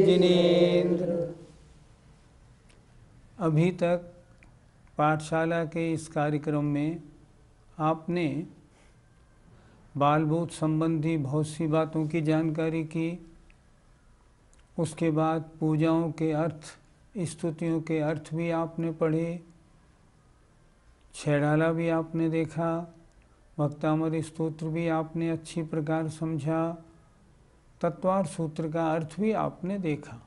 जिनेन्द्र। अभी तक पाठशाला के इस कार्यक्रम में आपने बालबोध संबंधी बहुत सी बातों की जानकारी की। उसके बाद पूजाओं के अर्थ, स्तुतियों के अर्थ भी आपने पढ़े, छैडाला भी आपने देखा, भक्तामर स्तोत्र भी आपने अच्छी प्रकार समझा, तत्वार सूत्र का अर्थ भी आपने देखा।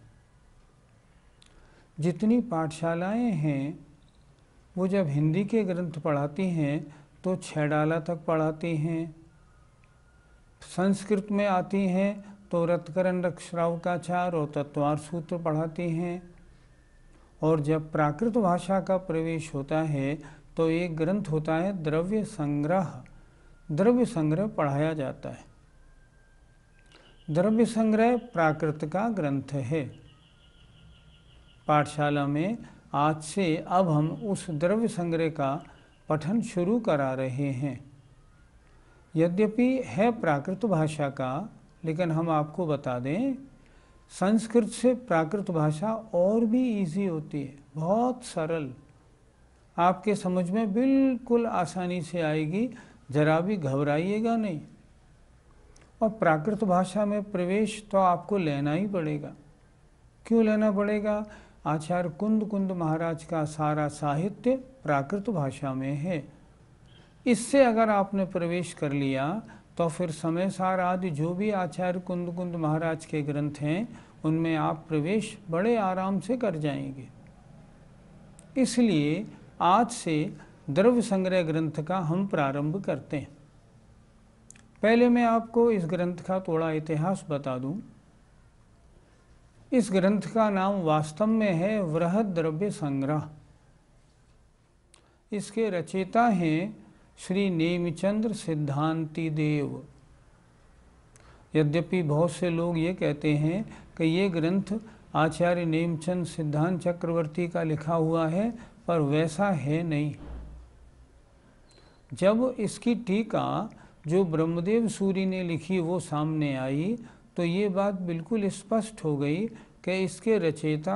जितनी पाठशालाएं हैं वो जब हिंदी के ग्रंथ पढ़ाती हैं तो छैडाला तक पढ़ाती हैं, संस्कृत में आती हैं तो रत्करण रक्षरावकाचार और तत्वार सूत्र पढ़ाती हैं, और जब प्राकृत भाषा का प्रवेश होता है तो एक ग्रंथ होता है द्रव्य संग्रह। द्रव्य संग्रह पढ़ाया जाता है। द्रव्य संग्रह प्राकृत का ग्रंथ है। पाठशाला में आज से अब हम उस द्रव्य संग्रह का पठन शुरू करा रहे हैं। यद्यपि है प्राकृत भाषा का, लेकिन हम आपको बता दें संस्कृत से प्राकृत भाषा और भी इजी होती है, बहुत सरल, आपके समझ में बिल्कुल आसानी से आएगी, जरा भी घबराइएगा नहीं। और प्राकृत भाषा में प्रवेश तो आपको लेना ही पड़ेगा। क्यों लेना पड़ेगा? आचार्य कुंद महाराज का सारा साहित्य प्राकृत भाषा में है। इससे अगर आपने प्रवेश कर लिया तो फिर समय सार आदि जो भी आचार्य कुंद महाराज के ग्रंथ हैं उनमें आप प्रवेश बड़े आराम से कर जाएंगे। इसलिए आज से द्रव्य संग्रह ग्रंथ का हम प्रारंभ करते हैं। पहले मैं आपको इस ग्रंथ का थोड़ा इतिहास बता दूं। इस ग्रंथ का नाम वास्तव में है वृहद द्रव्य संग्रह। इसके रचयिता हैं श्री नेमिचंद्र सिद्धांति देव। यद्यपि बहुत से लोग ये कहते हैं कि ये ग्रंथ आचार्य नेमचंद सिद्धांत चक्रवर्ती का लिखा हुआ है, पर वैसा है नहीं। जब इसकी टीका जो ब्रह्मदेव सूरी ने लिखी वो सामने आई तो ये बात बिल्कुल स्पष्ट हो गई कि इसके रचयिता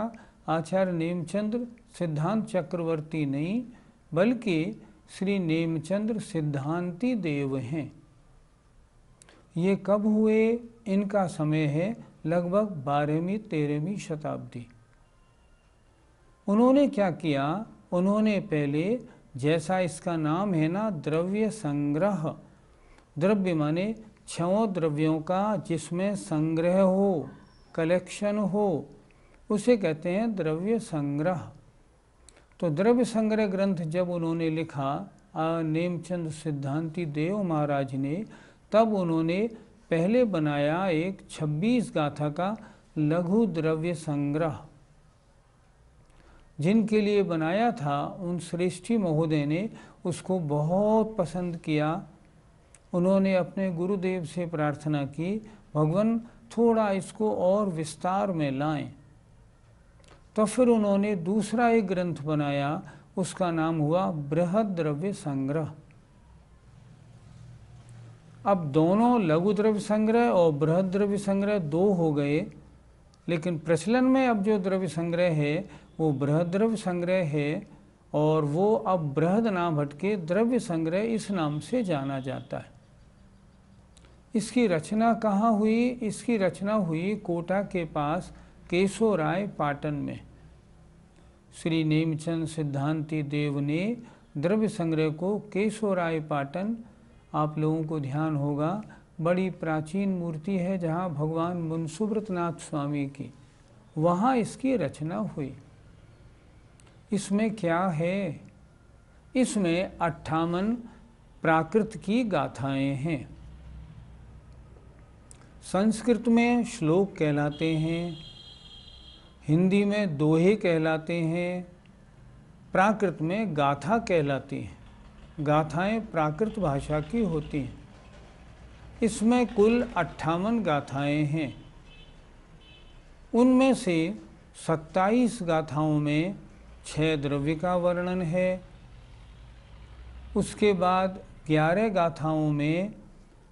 आचार्य नेमचंद्र सिद्धांत चक्रवर्ती नहीं बल्कि श्री नेमचंद्र सिद्धांति देव हैं। ये कब हुए? इनका समय है लगभग 12वीं-13वीं शताब्दी। उन्होंने क्या किया? उन्होंने पहले, जैसा इसका नाम है ना, द्रव्य संग्रह, द्रव्य माने 6 द्रव्यों का जिसमें संग्रह हो, कलेक्शन हो, उसे कहते हैं द्रव्य संग्रह। तो द्रव्य संग्रह ग्रंथ जब उन्होंने लिखा नेमचंद सिद्धांति देव महाराज ने, तब उन्होंने पहले बनाया एक 26 गाथा का लघु द्रव्य संग्रह। जिनके लिए बनाया था उन श्रेष्ठी महोदय ने उसको बहुत पसंद किया। उन्होंने अपने गुरुदेव से प्रार्थना की, भगवान थोड़ा इसको और विस्तार में लाएं। तो फिर उन्होंने दूसरा एक ग्रंथ बनाया, उसका नाम हुआ बृहद द्रव्य संग्रह। अब दोनों लघु द्रव्य संग्रह और बृहद द्रव्य संग्रह 2 हो गए, लेकिन प्रचलन में अब जो द्रव्य संग्रह है वो बृहद द्रव्य संग्रह है, और वो अब बृहद नाम हटके द्रव्य संग्रह इस नाम से जाना जाता है। इसकी रचना कहाँ हुई? इसकी रचना हुई कोटा के पास केशोराय पाटन में। श्री नेमचंद सिद्धांति देव ने द्रव्य संग्रह को केशोराय पाटन, आप लोगों को ध्यान होगा, बड़ी प्राचीन मूर्ति है जहाँ भगवान मुनसुब्रतनाथ स्वामी की, वहाँ इसकी रचना हुई। इसमें क्या है? इसमें 58 प्राकृत की गाथाएं हैं। संस्कृत में श्लोक कहलाते हैं, हिंदी में दोहे कहलाते हैं, प्राकृत में गाथा कहलाती हैं। गाथाएं प्राकृत भाषा की होती हैं। इसमें कुल 58 गाथाएं हैं। उनमें से 27 गाथाओं में 6 द्रव्य का वर्णन है। उसके बाद 11 गाथाओं में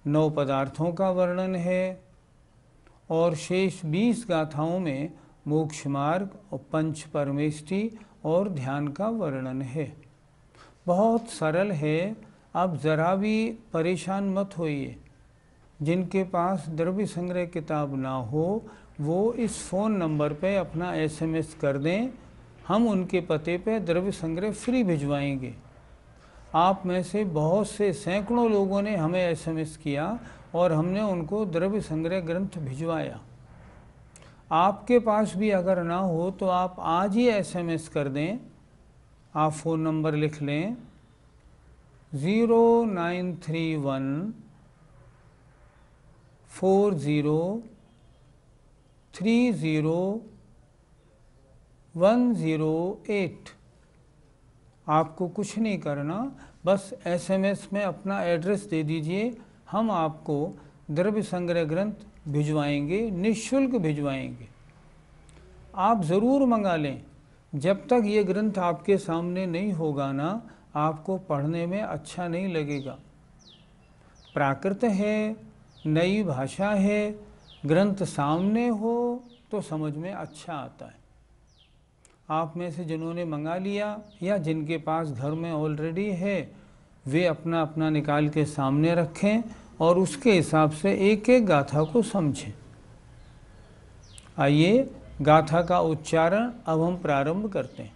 9 पदार्थों का वर्णन है, और शेष 20 गाथाओं में मोक्ष मार्ग और पंच परमेष्टि और ध्यान का वर्णन है। बहुत सरल है, आप ज़रा भी परेशान मत होइए। जिनके पास द्रव्य संग्रह किताब ना हो वो इस फ़ोन नंबर पे अपना SMS कर दें, हम उनके पते पे द्रव्य संग्रह फ्री भिजवाएंगे। आप में से बहुत से सैकड़ों लोगों ने हमें SMS किया और हमने उनको द्रव्य संग्रह ग्रंथ भिजवाया। आपके पास भी अगर ना हो तो आप आज ही SMS कर दें। आप फ़ोन नंबर लिख लें 0931 4030 108। आपको कुछ नहीं करना, बस SMS में अपना एड्रेस दे दीजिए, हम आपको द्रव्य संग्रह ग्रंथ भिजवाएंगे, निःशुल्क भिजवाएंगे। आप ज़रूर मंगा लें। जब तक ये ग्रंथ आपके सामने नहीं होगा ना, आपको पढ़ने में अच्छा नहीं लगेगा। प्राकृत है, नई भाषा है, ग्रंथ सामने हो तो समझ में अच्छा आता है। आप में से जिन्होंने मंगा लिया या जिनके पास घर में ऑलरेडी है, वे अपना अपना निकाल के सामने रखें और उसके हिसाब से एक एक गाथा को समझें। आइए गाथा का उच्चारण अब हम प्रारंभ करते हैं।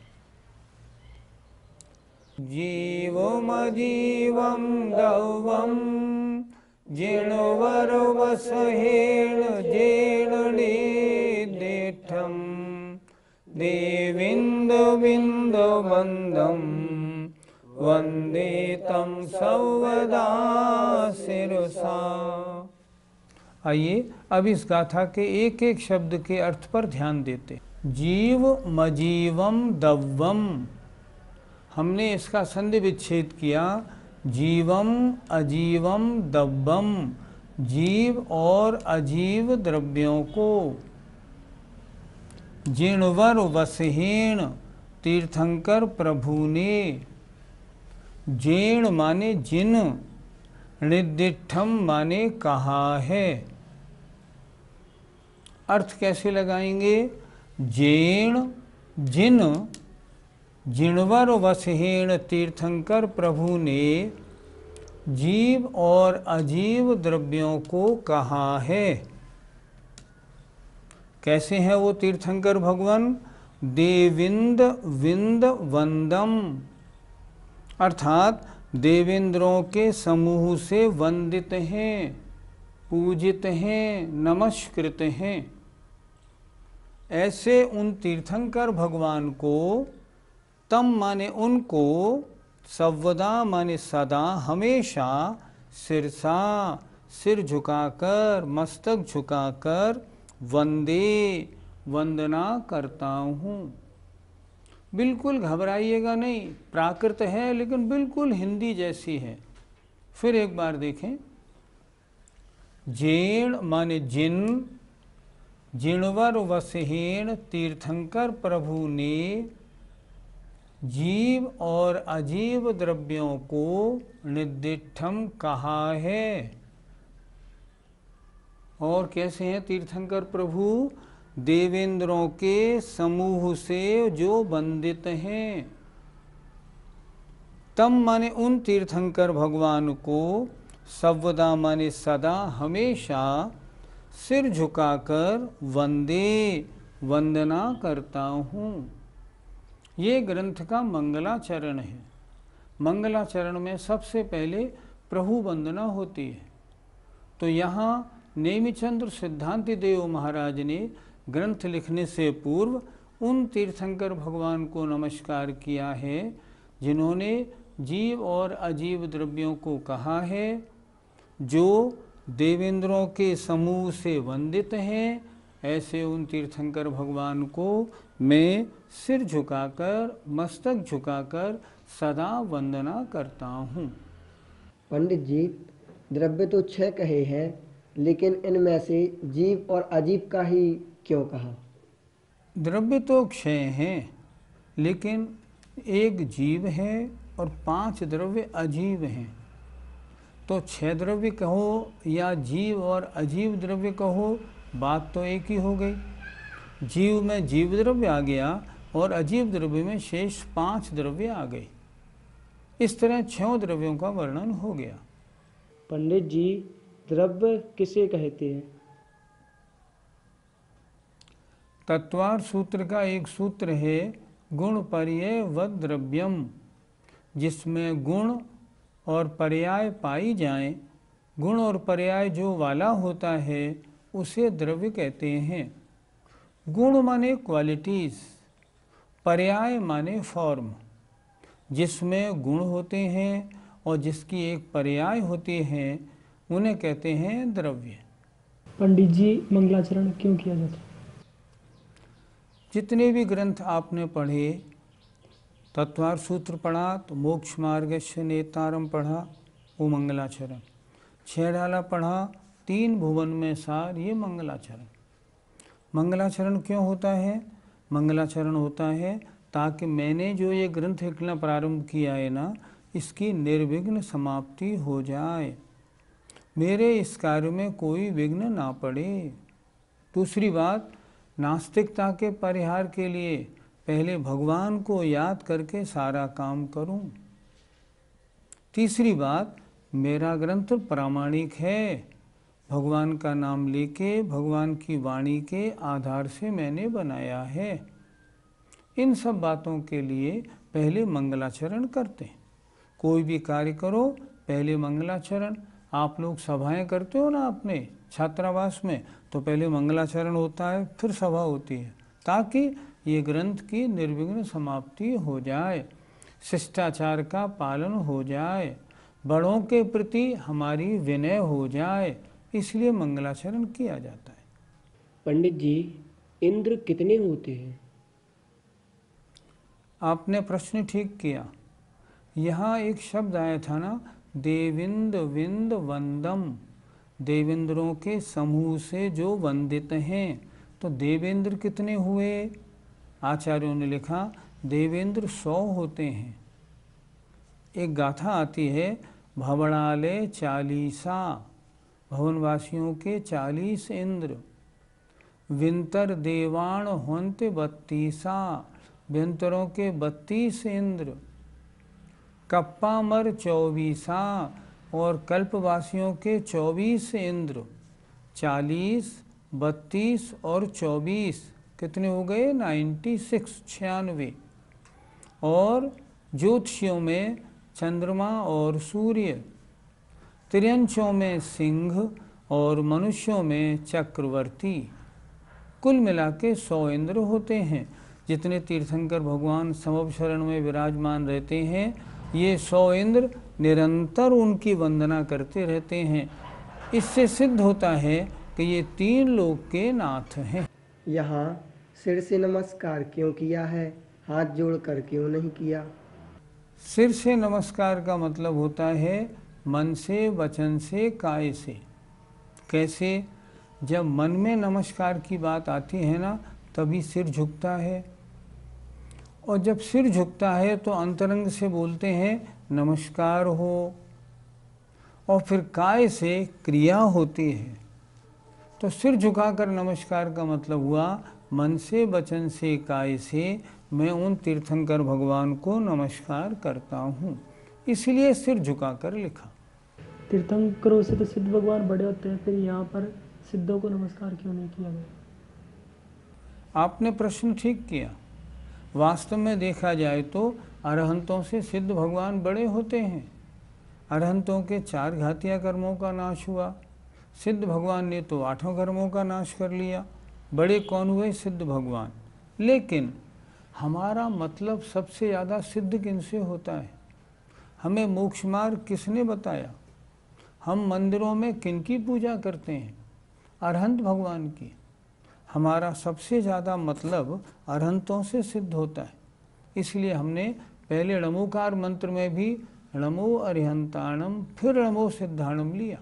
जीवमजीवं दवं जिणवरवसहेण जेणनिदेठं देविन्दविन्दवन्दं वन्दे तं सर्वदा शिरसा। आइए अब इस गाथा के एक एक शब्द के अर्थ पर ध्यान देते। जीव मजीवम दव्वम, हमने इसका संधि विच्छेद किया। जीवम अजीवम दव्वम, जीव और अजीव द्रव्यों को। जिणवर वसहीण, तीर्थंकर प्रभु ने। जेण माने जिन, निदिठम माने कहा है। अर्थ कैसे लगाएंगे? जेण जिन, जिणवर वसहीण तीर्थंकर प्रभु ने जीव और अजीव द्रव्यों को कहा है। कैसे हैं वो तीर्थंकर भगवान? देविंद विंद वंदम, अर्थात देवेंद्रों के समूह से वंदित हैं, पूजित हैं, नमस्कृत हैं। ऐसे उन तीर्थंकर भगवान को, तम माने उनको, सर्वदा माने सदा, हमेशा, सिरसा सिर झुकाकर, मस्तक झुकाकर, वंदे वंदना करता हूँ। बिल्कुल घबराइएगा नहीं, प्राकृत है लेकिन बिल्कुल हिंदी जैसी है। फिर एक बार देखें। जेण माने जिन, जिणवर वसहीण तीर्थंकर प्रभु ने जीव और अजीव द्रव्यों को निदिठम कहा है। और कैसे हैं तीर्थंकर प्रभु? देवेंद्रों के समूह से जो वंदित हैं। तम माने उन तीर्थंकर भगवान को, सर्वदा माने सदा, हमेशा, सिर झुकाकर वंदे वंदना करता हूँ। ये ग्रंथ का मंगलाचरण है। मंगलाचरण में सबसे पहले प्रभु वंदना होती है। तो यहाँ नेमिचंद्र सिद्धांति देव महाराज ने ग्रंथ लिखने से पूर्व उन तीर्थंकर भगवान को नमस्कार किया है जिन्होंने जीव और अजीव द्रव्यों को कहा है, जो देवेंद्रों के समूह से वंदित हैं। ऐसे उन तीर्थंकर भगवान को मैं सिर झुकाकर, मस्तक झुकाकर सदा वंदना करता हूँ। पंडित जी, द्रव्य तो 6 कहे हैं, लेकिन इनमें से जीव और अजीव का ही क्यों कहा? द्रव्य तो 6 हैं, लेकिन एक जीव है और 5 द्रव्य अजीव हैं। तो 6 द्रव्य कहो या जीव और अजीव द्रव्य कहो, बात तो एक ही हो गई। जीव में जीव द्रव्य आ गया और अजीव द्रव्य में शेष 5 द्रव्य आ गए। इस तरह 6 द्रव्यों का वर्णन हो गया। पंडित जी, द्रव्य किसे कहते हैं? तत्वार सूत्र का एक सूत्र है गुण पर्याय व द्रव्यम, जिसमें गुण और पर्याय पाई जाएं। गुण और पर्याय जो वाला होता है उसे द्रव्य कहते हैं। गुण माने क्वालिटीज़, पर्याय माने फॉर्म। जिसमें गुण होते हैं और जिसकी एक पर्याय होती है उन्हें कहते हैं द्रव्य। पंडित जी, मंगलाचरण क्यों किया जाता है? जितने भी ग्रंथ आपने पढ़े, तत्वार सूत्र पढ़ा तो मोक्ष मार्गस्य नेतारम पढ़ा, वो मंगलाचरण। 6 डाला पढ़ा, 3 भुवन में सार, ये मंगलाचरण। मंगलाचरण क्यों होता है? मंगलाचरण होता है ताकि मैंने जो ये ग्रंथ लिखना प्रारंभ किया है ना, इसकी निर्विघ्न समाप्ति हो जाए, मेरे इस कार्य में कोई विघ्न ना पड़े। दूसरी बात, नास्तिकता के परिहार के लिए पहले भगवान को याद करके सारा काम करूं। तीसरी बात, मेरा ग्रंथ प्रामाणिक है, भगवान का नाम लेके भगवान की वाणी के आधार से मैंने बनाया है। इन सब बातों के लिए पहले मंगलाचरण करते हैं। कोई भी कार्य करो पहले मंगलाचरण। आप लोग सभाएं करते हो ना अपने छात्रावास में, तो पहले मंगलाचरण होता है, फिर सभा होती है, ताकि ये ग्रंथ की निर्विघ्न समाप्ति हो जाए, शिष्टाचार का पालन हो जाए, बड़ों के प्रति हमारी विनय हो जाए, इसलिए मंगलाचरण किया जाता है। पंडित जी, इंद्र कितने होते हैं? आपने प्रश्न ठीक किया। यहाँ एक शब्द आया था ना, देविंद विंद वंदम, देवेंद्रों के समूह से जो वंदित हैं। तो देवेंद्र कितने हुए? आचार्यों ने लिखा देवेंद्र 100 होते हैं। एक गाथा आती है, भवनाले 40, भवनवासियों के 40 इंद्र, विंतर देवाण होंत 32, व्यंतरों के 32 इंद्र, कप्पामर 24 और कल्पवासियों के 24 इंद्र। 40, 32 और 24 कितने हो गए? 96। और ज्योतिषियों में चंद्रमा और सूर्य, त्रियंशों में सिंह और मनुष्यों में चक्रवर्ती। कुल मिला के 100 इंद्र होते हैं। जितने तीर्थंकर भगवान समव शरण में विराजमान रहते हैं, ये 100 इंद्र निरंतर उनकी वंदना करते रहते हैं। इससे सिद्ध होता है कि ये 3 लोक के नाथ हैं। यहाँ सिर से नमस्कार क्यों किया है, हाथ जोड़कर क्यों नहीं किया? सिर से नमस्कार का मतलब होता है मन से, वचन से, काय से। कैसे? जब मन में नमस्कार की बात आती है ना, तभी सिर झुकता है, और जब सिर झुकता है तो अंतरंग से बोलते हैं नमस्कार हो, और फिर काय से क्रिया होती है। तो सिर झुकाकर नमस्कार का मतलब हुआ मन से, वचन से, काय से मैं उन तीर्थंकर भगवान को नमस्कार करता हूँ, इसलिए सिर झुकाकर लिखा। तीर्थंकरों से तो सिद्ध भगवान बड़े होते हैं, फिर यहाँ पर सिद्धों को नमस्कार क्यों नहीं किया गया? आपने प्रश्न ठीक किया। वास्तव में देखा जाए तो अरहंतों से सिद्ध भगवान बड़े होते हैं। अरहंतों के 4 घातिया कर्मों का नाश हुआ, सिद्ध भगवान ने तो 8 कर्मों का नाश कर लिया। बड़े कौन हुए? सिद्ध भगवान। लेकिन हमारा मतलब सबसे ज़्यादा सिद्ध किनसे होता है? हमें मोक्ष मार्ग किसने बताया? हम मंदिरों में किनकी पूजा करते हैं? अरहंत भगवान की। हमारा सबसे ज़्यादा मतलब अरहंतों से सिद्ध होता है। इसलिए हमने पहले णमोकार मंत्र में भी णमो अरिहंताणम फिर णमो सिद्धाणम लिया।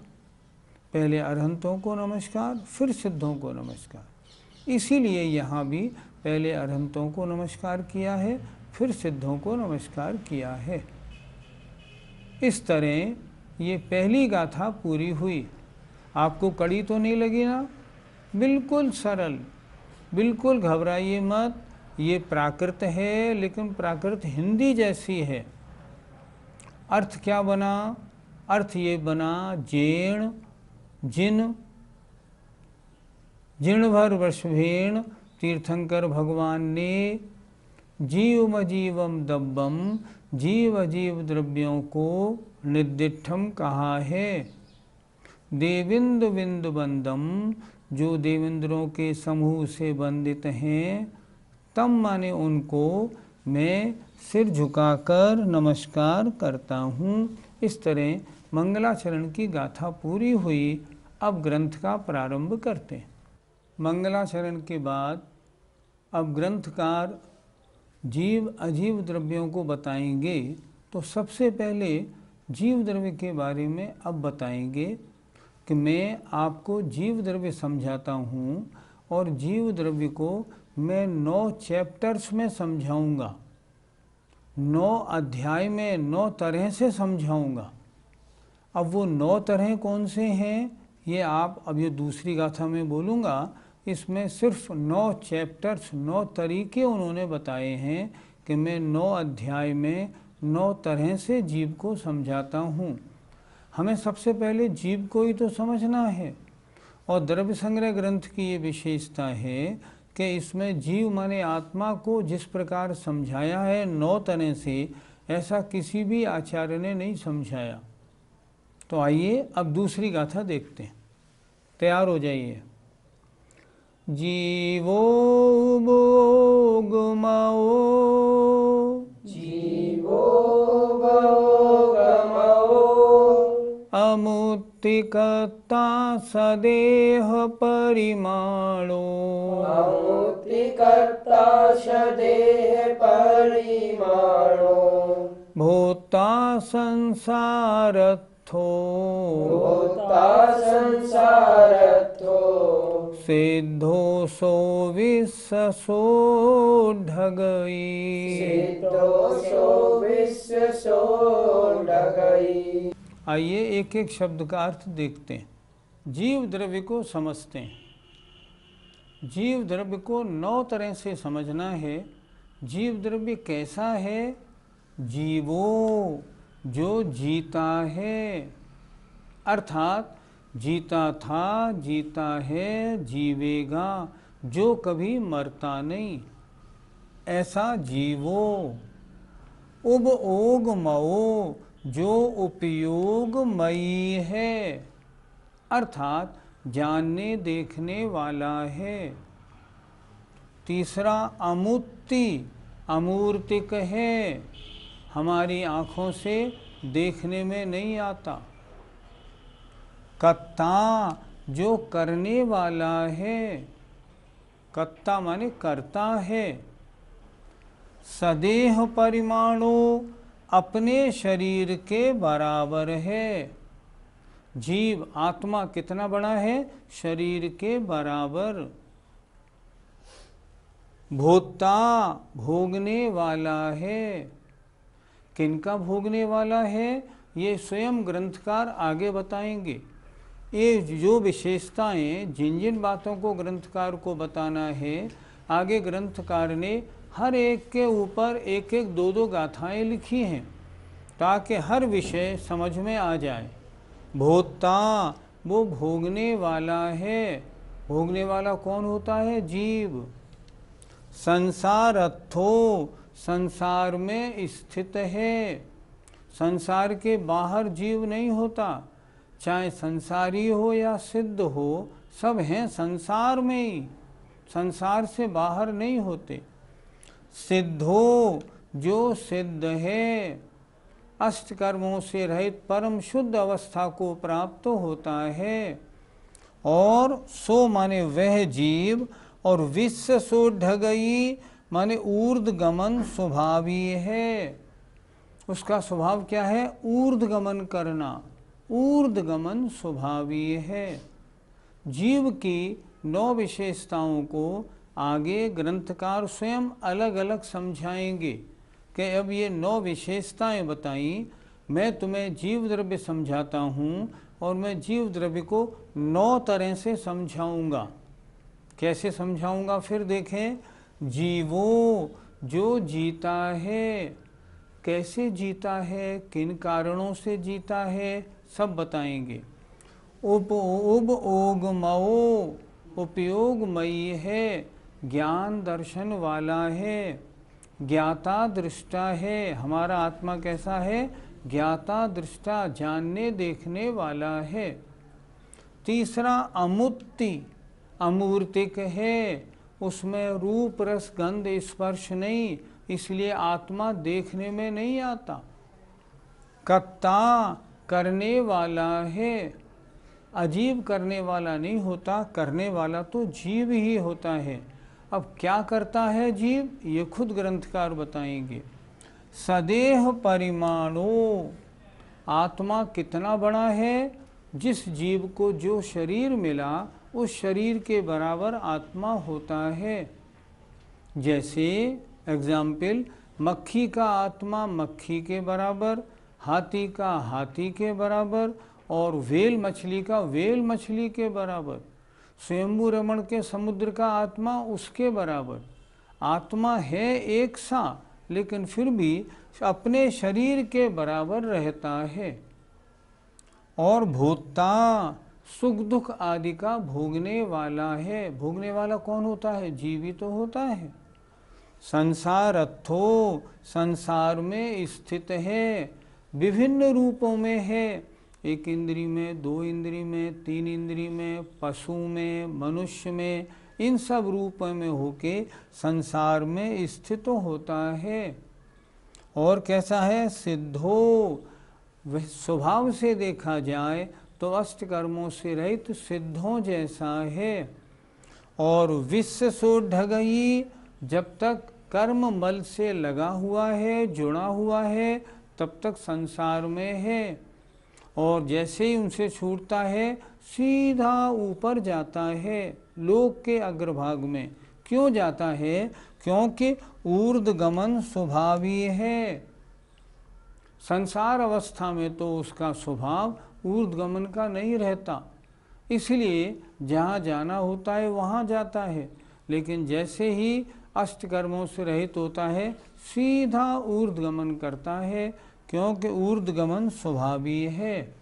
पहले अरहंतों को नमस्कार, फिर सिद्धों को नमस्कार। इसीलिए यहाँ भी पहले अरहंतों को नमस्कार किया है, फिर सिद्धों को नमस्कार किया है। इस तरह ये पहली गाथा पूरी हुई। आपको कड़ी तो नहीं लगी ना? बिल्कुल सरल, बिल्कुल घबराइए मत, ये प्राकृत है, लेकिन प्राकृत हिंदी जैसी है। अर्थ क्या बना? अर्थ ये बना जेण जिन जिण भर वर्षभेण तीर्थंकर भगवान ने जीवम जीवम दब्बम जीव अजीव द्रव्यों को निर्दिष्टम कहा है। देविंद विंद बंदम, जो देवेंद्रों के समूह से बंदित हैं, तम माने उनको मैं सिर झुकाकर नमस्कार करता हूँ। इस तरह मंगलाचरण की गाथा पूरी हुई। अब ग्रंथ का प्रारंभ करते हैं। मंगलाचरण के बाद अब ग्रंथकार जीव अजीव द्रव्यों को बताएंगे। तो सबसे पहले जीव द्रव्य के बारे में अब बताएंगे कि मैं आपको जीव द्रव्य समझाता हूँ और जीव द्रव्य को मैं 9 चैप्टर्स में समझाऊंगा, 9 अध्याय में 9 तरह से समझाऊंगा। अब वो 9 तरह कौन से हैं ये आप अब ये दूसरी गाथा में बोलूँगा। इसमें सिर्फ 9 चैप्टर्स 9 तरीके उन्होंने बताए हैं कि मैं 9 अध्याय में 9 तरह से जीव को समझाता हूँ। हमें सबसे पहले जीव को ही तो समझना है। और द्रव्य संग्रह ग्रंथ की ये विशेषता है कि इसमें जीव माने आत्मा को जिस प्रकार समझाया है 9 तरह से, ऐसा किसी भी आचार्य ने नहीं समझाया। तो आइए अब दूसरी गाथा देखते हैं। तैयार हो जाइए। जीवो भोगमओ जीवो भोगमओ अमुत्तिकता सदेह परिमाणो अमुत्तिकर्ता सदेह परिमाणो भूता संसारत्थो भूता संसारत्थो सिद्धोसो विश्वसो ढगई। सिद्धोषो विश्वसो ढगई। आइए एक एक शब्द का अर्थ देखते हैं। जीव द्रव्य को समझते हैं। जीव द्रव्य को 9 तरह से समझना है। जीव द्रव्य कैसा है? जीवो, जो जीता है, अर्थात जीता था, जीता है, जीवेगा, जो कभी मरता नहीं, ऐसा जीवो। उब ओग मओ, जो उपयोगमयी है, अर्थात जानने देखने वाला है। तीसरा अमूर्ति, अमूर्तिक है, हमारी आँखों से देखने में नहीं आता। कत्ता, जो करने वाला है, कत्ता माने करता है। सदेह परिमाणु, अपने शरीर के बराबर है। जीव आत्मा कितना बड़ा है? शरीर के बराबर। भोक्ता, भोगने वाला है। किनका भोगने वाला है ये स्वयं ग्रंथकार आगे बताएंगे। ये जो विशेषताएं जिन जिन बातों को ग्रंथकार को बताना है, आगे ग्रंथकार ने हर एक के ऊपर एक एक 2-2 गाथाएं लिखी हैं ताकि हर विषय समझ में आ जाए। भोक्ता, वो भोगने वाला है। भोगने वाला कौन होता है? जीव। संसारत्थो, संसार में स्थित है। संसार के बाहर जीव नहीं होता। चाहे संसारी हो या सिद्ध हो, सब हैं संसार में ही, संसार से बाहर नहीं होते। सिद्धो, जो सिद्ध है, अष्टकर्मों से रहित परम शुद्ध अवस्था को प्राप्त होता है। और सो माने वह जीव, और विश्व सो ढगई माने ऊर्ध्वगमन स्वभावी है। उसका स्वभाव क्या है? ऊर्ध्वगमन करना, ऊर्ध्वगमन स्वभावी है। जीव की 9 विशेषताओं को आगे ग्रंथकार स्वयं अलग अलग समझाएंगे कि अब ये 9 विशेषताएं बताई, मैं तुम्हें जीव द्रव्य समझाता हूँ और मैं जीव द्रव्य को 9 तरह से समझाऊंगा। कैसे समझाऊंगा? फिर देखें, जीवो जो जीता है, कैसे जीता है, किन कारणों से जीता है, सब बताएंगे। ओगमओ उपयोगमयी है, ज्ञान दर्शन वाला है, ज्ञाता दृष्टा है। हमारा आत्मा कैसा है? ज्ञाता दृष्टा, जानने देखने वाला है। तीसरा अमुत्ति, अमूर्तिक है, उसमें रूप रस गंध स्पर्श नहीं, इसलिए आत्मा देखने में नहीं आता। कर्ता, करने वाला है, अजीब करने वाला नहीं होता, करने वाला तो जीव ही होता है। अब क्या करता है जीव, ये खुद ग्रंथकार बताएंगे। सदेह परिमाणो, आत्मा कितना बड़ा है? जिस जीव को जो शरीर मिला उस शरीर के बराबर आत्मा होता है। जैसे एग्जाम्पल, मक्खी का आत्मा मक्खी के बराबर, हाथी का हाथी के बराबर, और वेल मछली का वेल मछली के बराबर। स्वयंभू रमण के समुद्र का आत्मा उसके बराबर। आत्मा है एक सा, लेकिन फिर भी अपने शरीर के बराबर रहता है। और भोक्ता, सुख दुख आदि का भोगने वाला है। भोगने वाला कौन होता है? जीव ही तो होता है। संसारत्थो, संसार में स्थित है, विभिन्न रूपों में है। एक इंद्री में, दो इंद्री में, तीन इंद्री में, पशु में, मनुष्य में, इन सब रूपों में होके संसार में स्थित होता है। और कैसा है? सिद्धो, वह स्वभाव से देखा जाए तो अष्ट कर्मों से रहित सिद्धों जैसा है। और विश्व सो ढगई, जब तक कर्म मल से लगा हुआ है, जुड़ा हुआ है, तब तक संसार में है। और जैसे ही उनसे छूटता है सीधा ऊपर जाता है, लोक के अग्रभाग में। क्यों जाता है? क्योंकि ऊर्ध्वगमन स्वभावी है। संसार अवस्था में तो उसका स्वभाव ऊर्ध्वगमन का नहीं रहता, इसलिए जहाँ जाना होता है वहाँ जाता है। लेकिन जैसे ही अष्टकर्मों से रहित होता है सीधा ऊर्ध्वगमन करता है, क्योंकि ऊर्ध्वगमन स्वभावी है।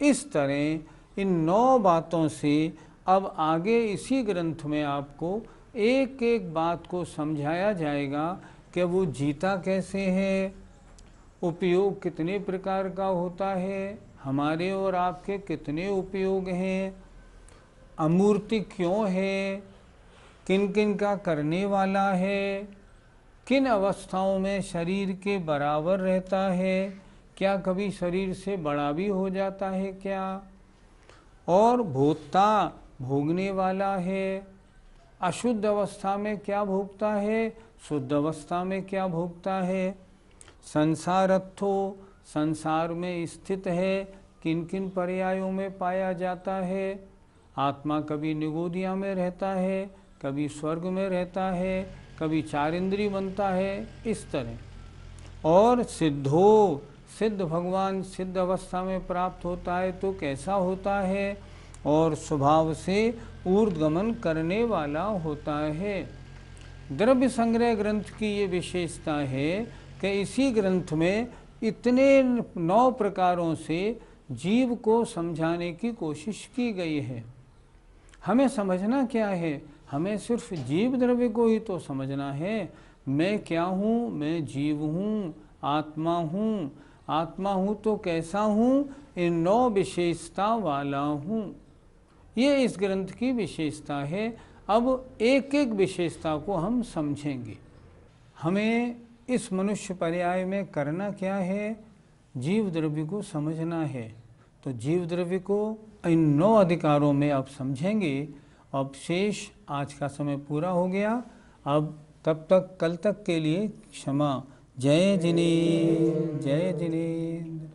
इस तरह इन 9 बातों से अब आगे इसी ग्रंथ में आपको एक एक बात को समझाया जाएगा कि वो जीता कैसे है, उपयोग कितने प्रकार का होता है, हमारे और आपके कितने उपयोग हैं, अमूर्ति क्यों है, किन किन का करने वाला है, किन अवस्थाओं में शरीर के बराबर रहता है, क्या कभी शरीर से बड़ा भी हो जाता है क्या, और भोक्ता, भोगने वाला है, अशुद्ध अवस्था में क्या भोगता है, शुद्ध अवस्था में क्या भोगता है, संसारत्थो, संसार में स्थित है, किन किन पर्यायों में पाया जाता है। आत्मा कभी निगोदिया में रहता है, कभी स्वर्ग में रहता है, कभी 4 इंद्री बनता है, इस तरह। और सिद्धो, सिद्ध भगवान सिद्ध अवस्था में प्राप्त होता है तो कैसा होता है, और स्वभाव से ऊर्ध्वगमन करने वाला होता है। द्रव्य संग्रह ग्रंथ की ये विशेषता है कि इसी ग्रंथ में इतने 9 प्रकारों से जीव को समझाने की कोशिश की गई है। हमें समझना क्या है? हमें सिर्फ जीव द्रव्य को ही तो समझना है। मैं क्या हूँ? मैं जीव हूँ, आत्मा हूँ। आत्मा हूँ तो कैसा हूँ? इन 9 विशेषता वाला हूँ। ये इस ग्रंथ की विशेषता है। अब एक एक विशेषता को हम समझेंगे। हमें इस मनुष्य पर्याय में करना क्या है? जीव द्रव्य को समझना है। तो जीव द्रव्य को इन 9 अधिकारों में अब समझेंगे। अब शेष आज का समय पूरा हो गया। अब तब तक कल तक के लिए क्षमा। जय जिनेन्द्र, जय जिनेन्द्र।